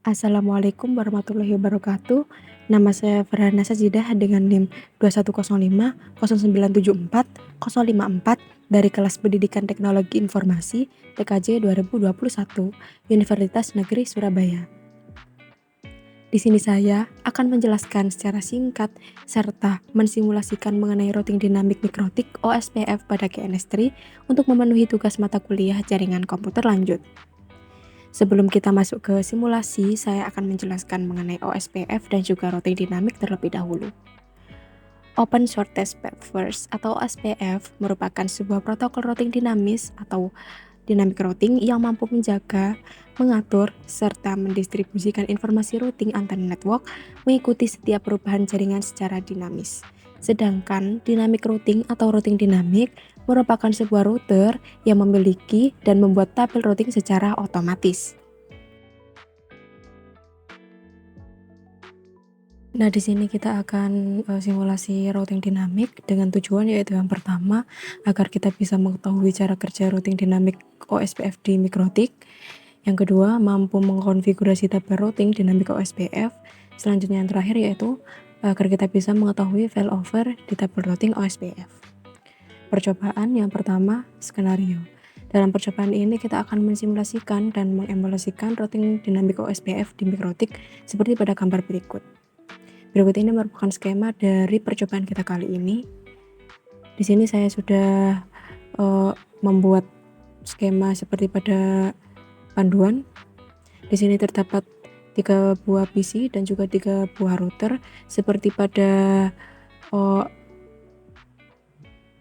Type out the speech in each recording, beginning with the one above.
Assalamualaikum warahmatullahi wabarakatuh. Nama saya Farhana Sajidah dengan NIM 2105 0974 054 dari kelas Pendidikan Teknologi Informasi TKJ 2021 Universitas Negeri Surabaya. Di sini saya akan menjelaskan secara singkat serta mensimulasikan mengenai routing dinamik mikrotik OSPF pada GNS3 untuk memenuhi tugas mata kuliah jaringan komputer lanjut. Sebelum kita masuk ke simulasi, saya akan menjelaskan mengenai OSPF dan juga routing dinamik terlebih dahulu. Open Shortest Path First atau OSPF merupakan sebuah protokol routing dinamis atau dynamic routing yang mampu menjaga, mengatur, serta mendistribusikan informasi routing antar network mengikuti setiap perubahan jaringan secara dinamis. Sedangkan dynamic routing atau routing dinamik merupakan sebuah router yang memiliki dan membuat tabel routing secara otomatis. Nah, di sini kita akan simulasi routing dinamik dengan tujuan yaitu yang pertama, agar kita bisa mengetahui cara kerja routing dinamik OSPF di mikrotik. Yang kedua, mampu mengkonfigurasi tabel routing dinamik OSPF. Selanjutnya yang terakhir yaitu agar kita bisa mengetahui failover di tabel routing OSPF. Percobaan yang pertama, skenario. Dalam percobaan ini kita akan mensimulasikan dan mengemulasikan routing dinamik OSPF di mikrotik seperti pada gambar berikut. Berikut ini merupakan skema dari percobaan kita kali ini. Di sini saya sudah membuat skema seperti pada panduan. Di sini terdapat 3 buah PC dan juga 3 buah router seperti pada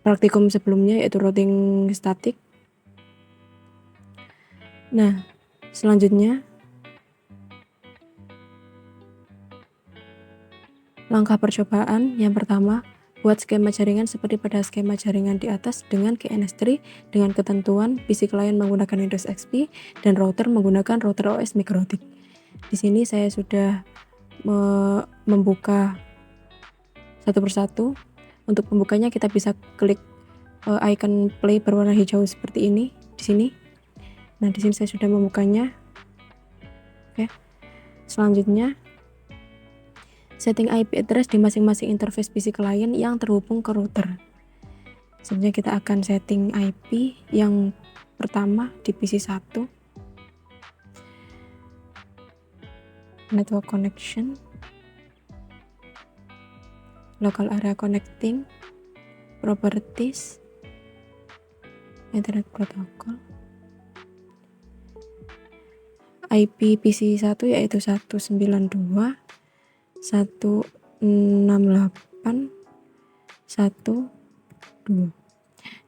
praktikum sebelumnya yaitu routing statik. Nah, selanjutnya langkah percobaan yang pertama, buat skema jaringan seperti pada skema jaringan di atas dengan GNS3 dengan ketentuan PC client menggunakan Windows XP dan router menggunakan router OS mikrotik. Di sini saya sudah membuka satu persatu. Untuk pembukanya kita bisa klik icon play berwarna hijau seperti ini di sini. Nah, di sini saya sudah membukanya. Oke. Selanjutnya setting IP address di masing-masing interface PC client yang terhubung ke router. Sebenarnya kita akan setting IP yang pertama di PC 1. Network connection, local area connecting, properties, internet protocol. IP PC 1 yaitu 192 168.1.2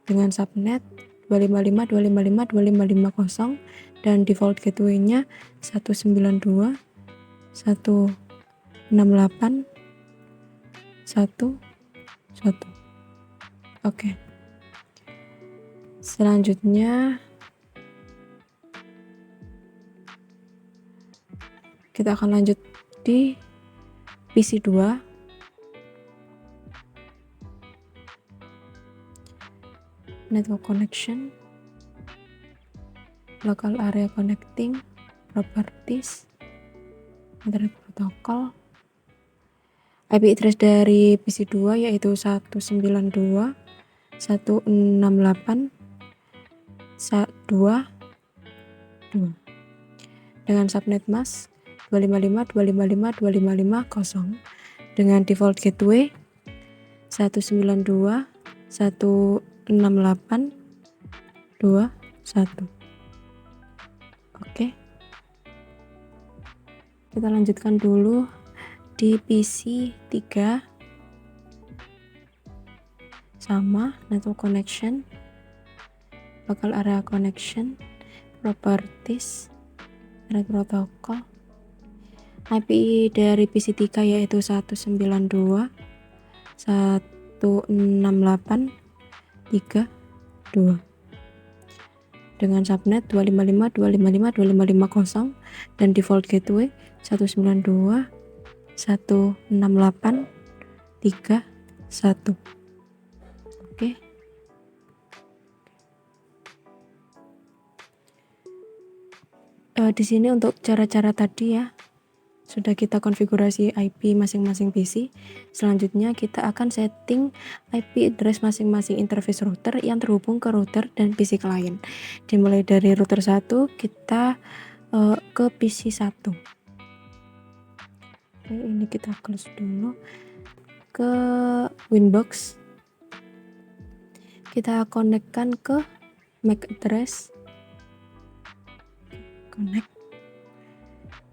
dengan subnet 255.255.255.0 dan default gateway-nya 192.168.1.1. Oke. Selanjutnya kita akan lanjut di PC 2. Network connection, local area connecting, properties, internet protocol. IP address dari PC 2 yaitu 192.168.2.2 dengan subnet mask 255.255.255.0 dengan default gateway 192.168.2.1. Oke. Kita lanjutkan dulu di PC 3. Sama, network connection, local area connection, properties, internet protocol. IP dari PC 3 yaitu 192.168.3.2 dengan subnet 255.255.255.0 dan default gateway 192.168.3.1. Oke. Di sini untuk cara-cara tadi ya, sudah kita konfigurasi IP masing-masing PC. Selanjutnya kita akan setting IP address masing-masing interface router yang terhubung ke router dan PC klien. Dimulai dari router 1 kita ke PC 1. Oke, ini kita close dulu. Ke Winbox kita konekkan ke MAC address. Connect.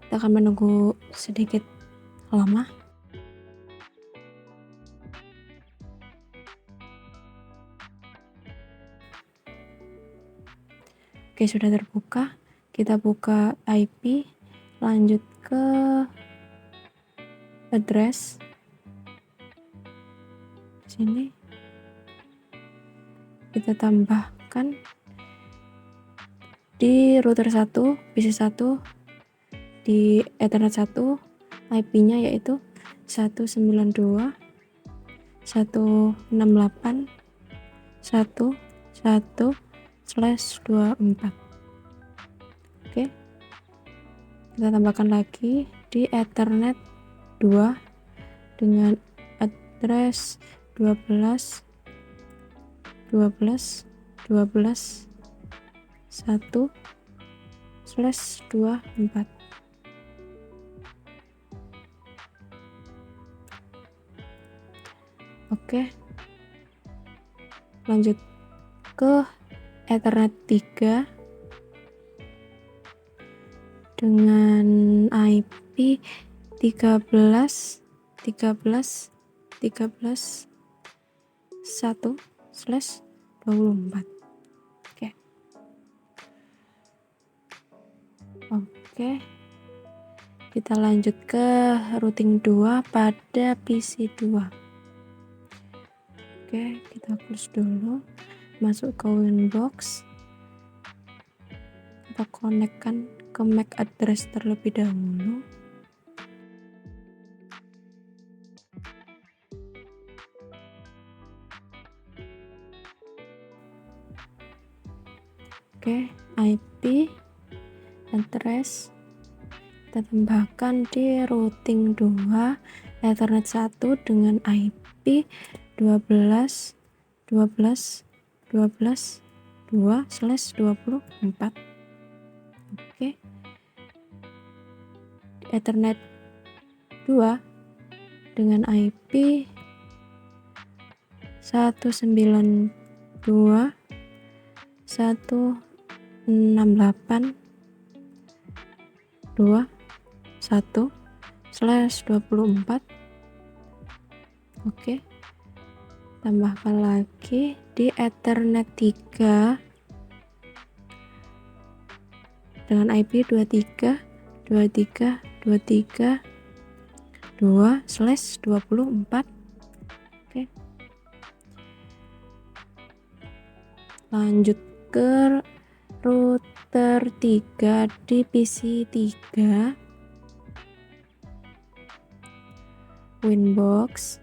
Kita akan menunggu sedikit lama. Oke, sudah terbuka. Kita buka IP, lanjut ke address. Sini kita tambahkan di router 1, PC 1, di Ethernet 1, IP-nya yaitu 192.168.1.1/24. Oke, kita tambahkan lagi di Ethernet 2 dengan address 12.12.12.1/24. Oke, lanjut ke Ethernet 3 dengan IP 13.13.13.1/24. Oke, kita lanjut ke routing 2 pada PC 2. Oke, kita close dulu, masuk ke Winbox, kita konekkan ke MAC address terlebih dahulu. Oke, IP address kita tambahkan di routing 2 Ethernet 1 dengan IP 12.12.12.2/24. Oke, Ethernet 2 dengan IP 192.168.2.1/24. Oke, tambahkan lagi di Ethernet 3 dengan IP 23.23.23.2/24. Oke, lanjut ke router 3 di PC 3. Winbox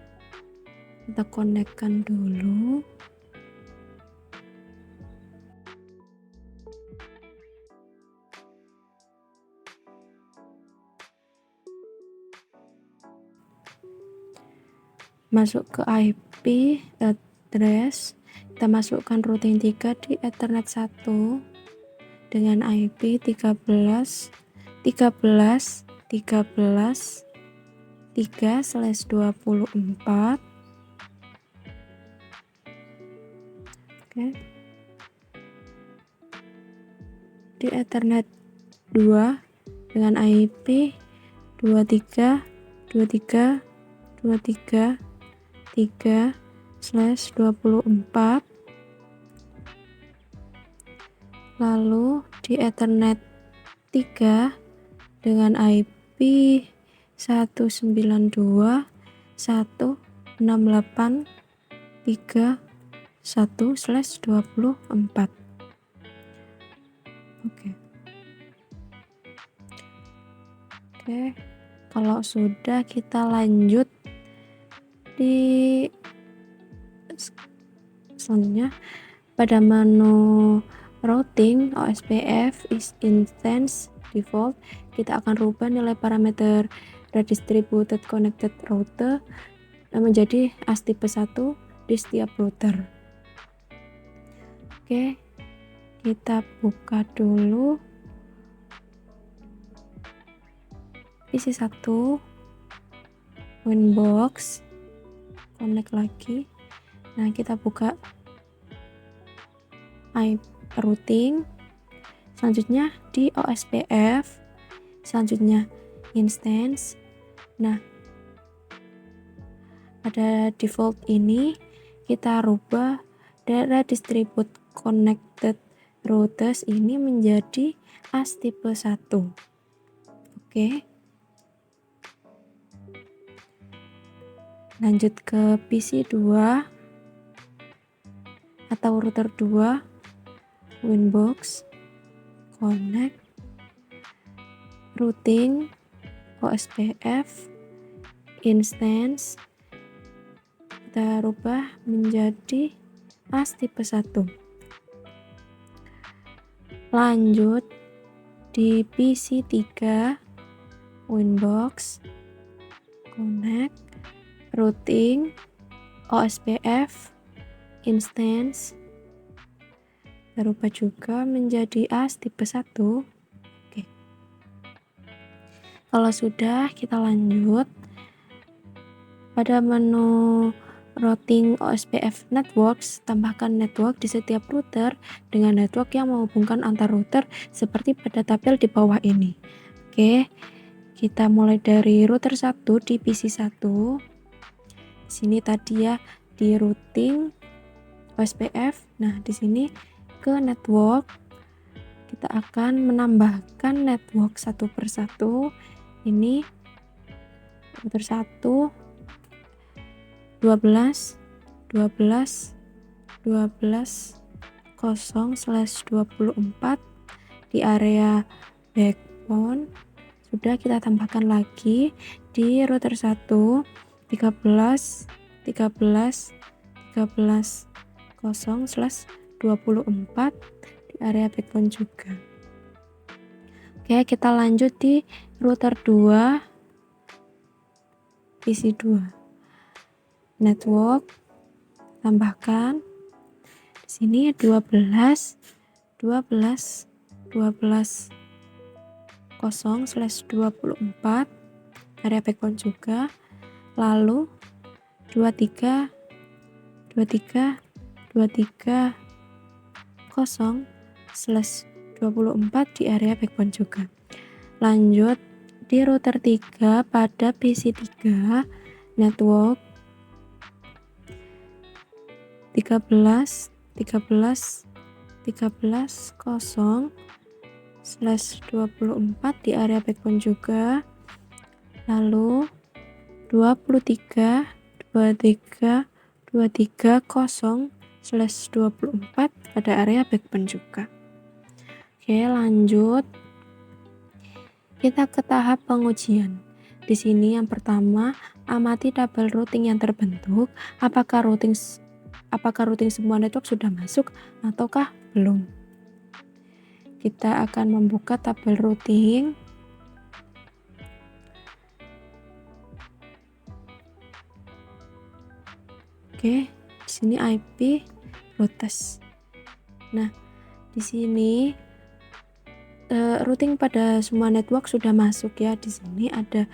kita konekkan dulu. Masuk ke IP address, kita masukkan routing 3 di Ethernet 1 dengan IP 13.13.13.3/24. Oke, di Ethernet 2 dengan IP 23.23.23.3/24. Lalu di Ethernet 3 dengan IP 192.168.3.1/24. Oke, kalau sudah kita lanjut di selanjutnya pada menu routing OSPF is instance default, kita akan rubah nilai parameter redistributed connected router menjadi as tipe 1 di setiap router. Oke, kita buka dulu PC 1, Winbox, connect lagi. Nah, kita buka routing, selanjutnya di OSPF, selanjutnya instance. Nah, pada default ini kita rubah redistribute connected routers ini menjadi as tipe 1. Oke. Lanjut ke PC 2 atau router 2, Winbox, connect, routing, OSPF, instance, kita rubah menjadi as tipe 1. Lanjut di PC 3, Winbox, connect, routing, OSPF, instance, kita rubah juga menjadi as tipe 1. Oke. Kalau sudah, kita lanjut pada menu routing OSPF networks, tambahkan network di setiap router dengan network yang menghubungkan antar router seperti pada tabel di bawah ini. Oke, kita mulai dari router 1 di PC 1. Di sini tadi ya di routing OSPF. Nah, di sini ke network kita akan menambahkan network satu persatu. Ini router 1 12 12 12 0/24 di area backbone. Sudah, kita tambahkan lagi di router 1 13 13 13 0/24 di area backbone juga. Oke, kita lanjut di router 2 PC 2. Network tambahkan di sini 12 12 12 0/24 area backbone juga. Lalu 23 23 23 0/24 di area backbone juga. Lanjut di router 3 pada PC 3, network 13 13 13 0/24 di area backbone juga. Lalu 23 23 23 0/24 pada area backbone juga. Oke, lanjut kita ke tahap pengujian. Di sini yang pertama, amati tabel routing yang terbentuk. Apakah routing semua network sudah masuk ataukah belum? Kita akan membuka tabel routing. Oke, di sini IP routes. Nah, di sini routing pada semua network sudah masuk ya. Di sini ada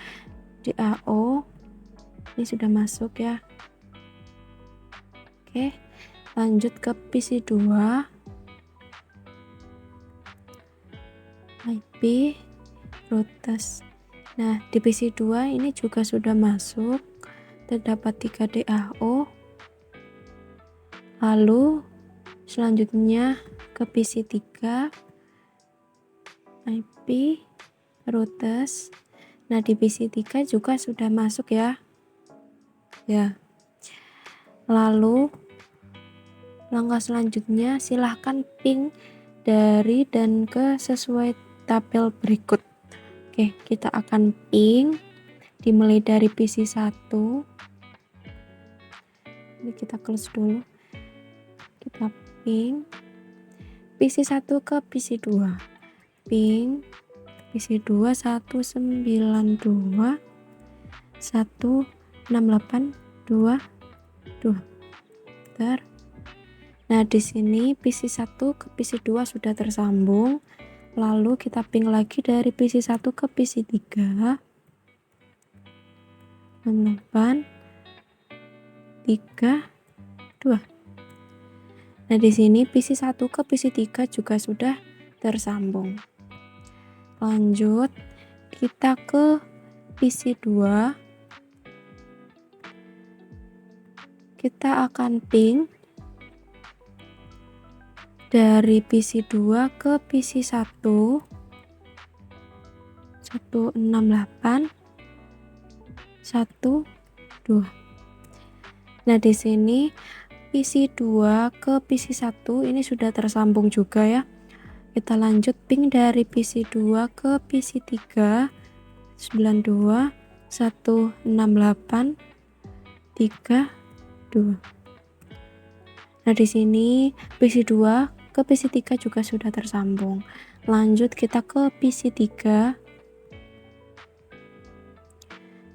DAO. Ini sudah masuk ya. Oke, lanjut ke PC 2. IP routes. Nah, di PC 2 ini juga sudah masuk. Terdapat 3 DAO. Lalu selanjutnya ke PC 3, IP routes. Nah, di PC 3 juga sudah masuk ya. Lalu langkah selanjutnya silahkan ping dari dan ke sesuai tabel berikut. Oke, kita akan ping dimulai dari PC 1. Ini kita close dulu. Kita ping PC 1 ke PC 2. Ping PC2 192 168 22. Nah, di sini PC1 ke PC2 sudah tersambung. Lalu kita ping lagi dari PC1 ke PC3. 68 32. Nah, di sini PC1 ke PC3 juga sudah tersambung. Lanjut, kita ke PC2. Kita akan ping dari PC2 ke PC1 168 12. Nah, di sini PC2 ke PC1 ini sudah tersambung juga ya. Kita lanjut ping dari PC2 ke PC3 92 168 32. Nah, di sini PC2 ke PC3 juga sudah tersambung. Lanjut kita ke PC3.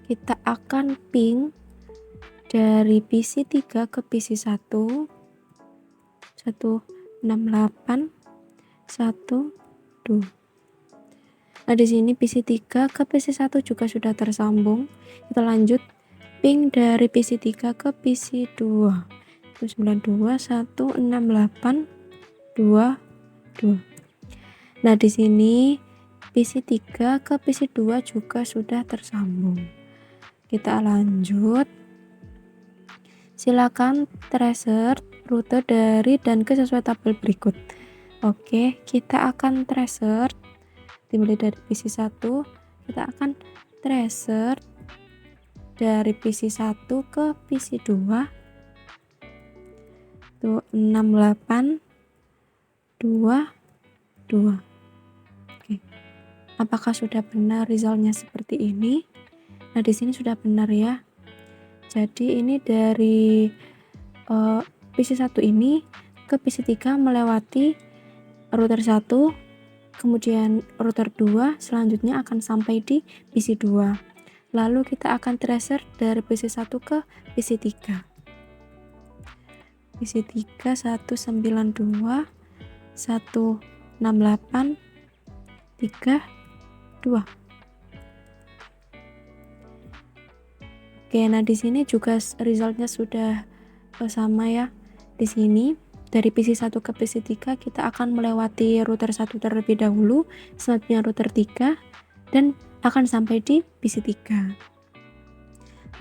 Kita akan ping dari PC3 ke PC1 168 12. Nah, di sini PC3 ke PC1 juga sudah tersambung. Kita lanjut ping dari PC3 ke PC2 92 168 22. Nah, di sini PC3 ke PC2 juga sudah tersambung. Kita lanjut. Silakan tracer rute dari dan ke sesuai tabel berikut. Oke, kita akan tracer dimulai dari PC1. Kita akan tracer dari PC1 ke PC2 tuh 68 22. Oke. Apakah sudah benar resultnya seperti ini? Nah, di sini sudah benar ya. Jadi ini dari PC1 ini ke PC3 melewati router 1, kemudian router 2, selanjutnya akan sampai di PC2. Lalu kita akan tracer dari PC1 ke PC3. PC3 192 168 32. Oke, nah di sini juga resultnya sudah sama ya. Di sini dari PC1 ke PC3 kita akan melewati router 1 terlebih dahulu, selanjutnya router 3 dan akan sampai di PC3.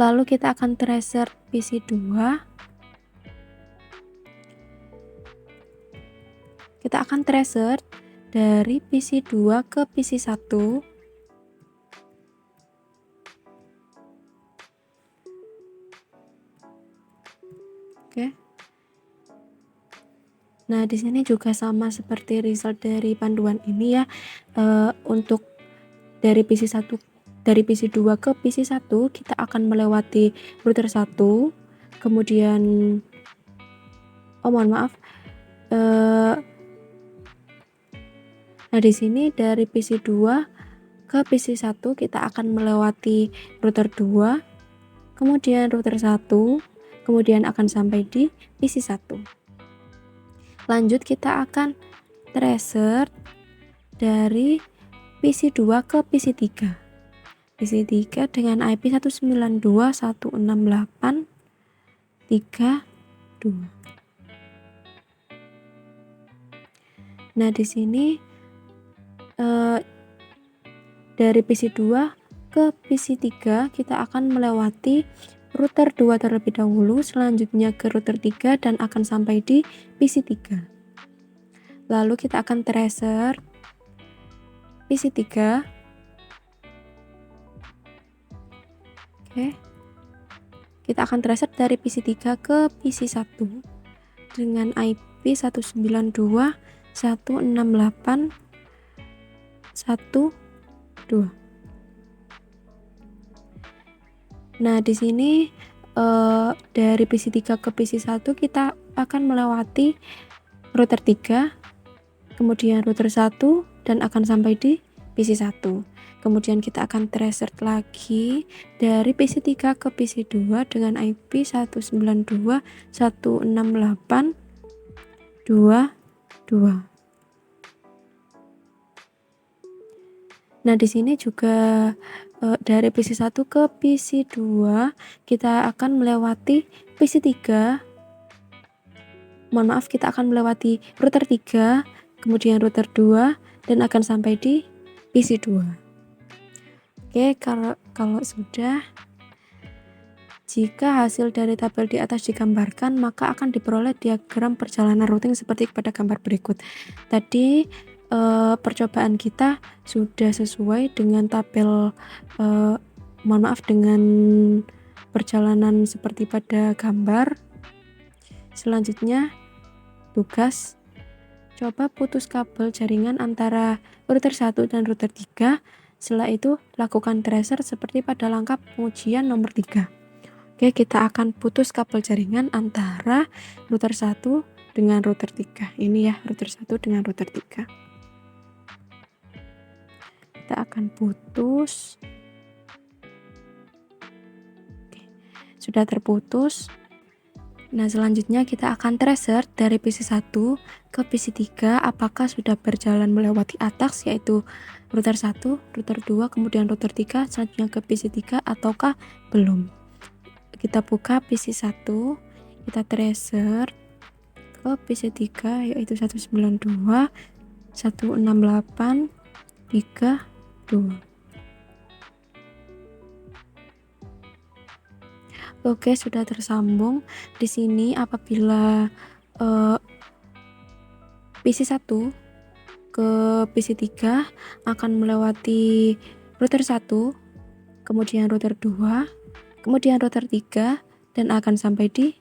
Lalu kita akan tracer PC2. Kita akan tracer dari PC2 ke PC1. Oke. Nah, di sini juga sama seperti result dari panduan ini ya. Untuk dari PC2 ke PC1 kita akan melewati router 1, kemudian mohon maaf. Nah, di sini dari PC2 ke PC1 kita akan melewati router 2, kemudian router 1, kemudian akan sampai di PC1. Lanjut kita akan tracer dari PC2 ke PC3. PC3 dengan IP 192.168.32. Nah, di sini dari PC2 ke PC3 kita akan melewati router 2 terlebih dahulu, selanjutnya ke router 3 dan akan sampai di PC3. Lalu kita akan tracer PC3. Oke. Kita akan tracer dari PC3 ke PC1 dengan IP 192.168.12. Nah, di sini dari PC3 ke PC1 kita akan melewati router 3, kemudian router 1 dan akan sampai di PC1. Kemudian kita akan tracer lagi dari PC3 ke PC2 dengan IP 192.168.22. Nah, di sini juga dari PC1 ke PC2 kita akan melewati PC3. Mohon maaf, kita akan melewati router 3, kemudian router 2 dan akan sampai di PC2. Oke, kalau sudah, jika hasil dari tabel di atas digambarkan, maka akan diperoleh diagram perjalanan routing seperti pada gambar berikut. Tadi percobaan kita sudah sesuai dengan tabel, mohon maaf, dengan perjalanan seperti pada gambar. Selanjutnya, tugas coba putus kabel jaringan antara router 1 dan router 3. Setelah itu, lakukan tracer seperti pada langkah pengujian nomor 3. Oke, kita akan putus kabel jaringan antara router 1 dengan router 3. Ini ya, router 1 dengan router 3. Kita akan putus. Oke, sudah terputus. Nah, selanjutnya kita akan tracer dari PC1 ke PC3 apakah sudah berjalan melewati ATAX, yaitu router 1, router 2, kemudian router 3, selanjutnya ke PC3 ataukah belum. Kita buka PC1, kita tracer ke PC3 yaitu 192.168.32. Oke, sudah tersambung. Di sini apabila PC1 ke PC3 akan melewati router 1, kemudian router 2, kemudian router 3 dan akan sampai di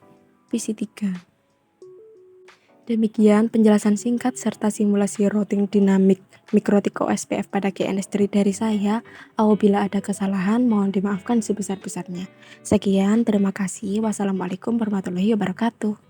PC3. Demikian penjelasan singkat serta simulasi routing dinamik Mikrotik OSPF pada GNS3 dari saya. Apabila ada kesalahan, mohon dimaafkan sebesar-besarnya. Sekian, terima kasih. Wassalamualaikum warahmatullahi wabarakatuh.